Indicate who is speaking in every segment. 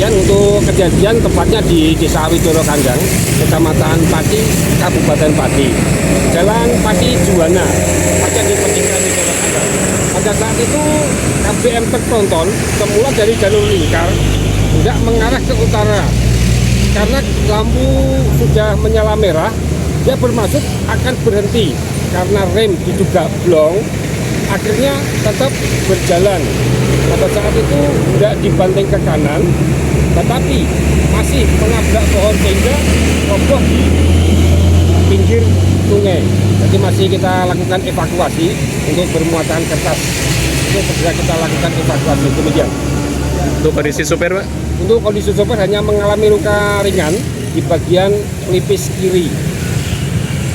Speaker 1: Untuk kejadian tepatnya di Desa Widoro Kandang, Kecamatan Pati, Kabupaten Pati, Jalan Pati Juwana, tepatnya di Petika Widoro Kandang. Pada saat itu BM truk tronton semula dari jalur lingkar tidak mengarah ke utara. Karena lampu sudah menyala merah, dia bermaksud akan berhenti karena rem diduga blong, akhirnya tetap berjalan. Pada saat itu tidak dibanting ke kanan, tetapi masih menabrak pohon sehingga roboh di pinggir sungai. Jadi masih kita lakukan evakuasi untuk bermuatan kertas. Itu segera kita lakukan evakuasi, demikian.
Speaker 2: Untuk kondisi sopir, Pak?
Speaker 1: Untuk kondisi sopir hanya mengalami luka ringan di bagian pelipis kiri.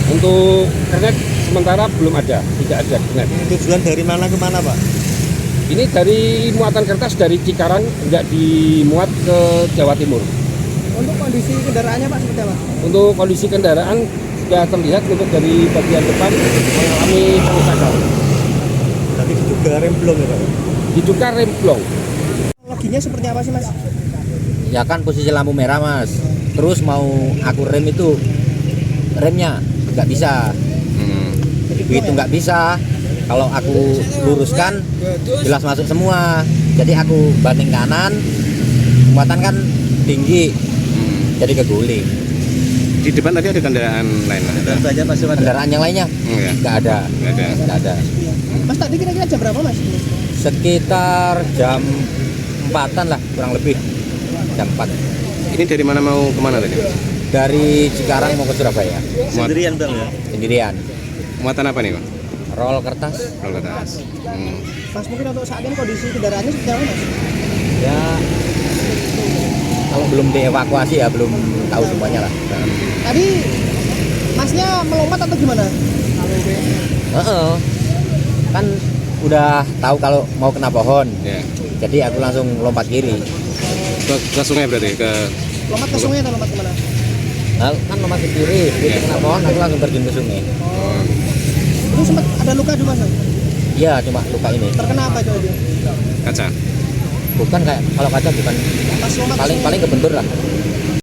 Speaker 1: Untuk kernet sementara belum ada, tidak ada kernet.
Speaker 3: Tujuan dari mana ke mana, Pak?
Speaker 1: Ini dari muatan kertas dari Cikarang hendak dimuat ke Jawa Timur.
Speaker 4: Untuk kondisi kendaraannya Pak seperti apa?
Speaker 1: Untuk kondisi kendaraan sudah terlihat untuk dari bagian depan mengalami kerusakan.
Speaker 3: Tadi diduga rem blong ya, Pak?
Speaker 1: Diduga rem blong.
Speaker 4: Loginya seperti apa sih Mas?
Speaker 5: Ya kan posisi lampu merah Mas, terus mau aku rem itu remnya nggak bisa, begitu nggak bisa. Kalau aku luruskan jelas masuk semua, jadi aku banting kanan, muatan kan tinggi, jadi keguling.
Speaker 2: Di depan tadi ada kendaraan lain, Pak?
Speaker 3: Saja masih ada.
Speaker 5: Kendaraan yang lainnya
Speaker 2: Ya.
Speaker 5: nggak ada,
Speaker 2: Nggak ada.
Speaker 5: nggak ada.
Speaker 4: Mas tadi kira-kira jam berapa Mas?
Speaker 5: Sekitar jam 4-an lah kurang lebih, jam 4.
Speaker 2: Ini dari mana mau kemana tadi, Pak?
Speaker 5: Dari Cikarang mau ke Surabaya,
Speaker 3: Sendirian, Bang ya?
Speaker 5: sendirian.
Speaker 2: Muatan apa nih, Pak?
Speaker 5: Roll kertas.
Speaker 2: Roll atas.
Speaker 4: Mas mungkin untuk saat ini kondisi kendaraannya seperti apa Mas?
Speaker 5: Ya kalau belum dievakuasi ya belum tahu semuanya lah.
Speaker 4: Tadi Masnya melompat atau gimana?
Speaker 5: Heeh. Kan udah tahu kalau mau kena pohon,
Speaker 2: Ya.
Speaker 5: jadi aku langsung lompat kiri.
Speaker 2: Ke sungai berarti, ke
Speaker 4: Lompat ke sungai atau lompat kemana?
Speaker 5: Nah, kan lompat ke kiri, begitu kena pohon aku langsung terjun ke sungai.
Speaker 4: Itu sempat ada luka di Mas?
Speaker 5: Iya, cuma luka ini.
Speaker 4: Terkena apa itu dia?
Speaker 2: kaca.
Speaker 5: Bukan kayak kalau kaca bukan,
Speaker 4: Pas lompat ke
Speaker 5: paling
Speaker 4: sungai.
Speaker 5: paling kebentur lah.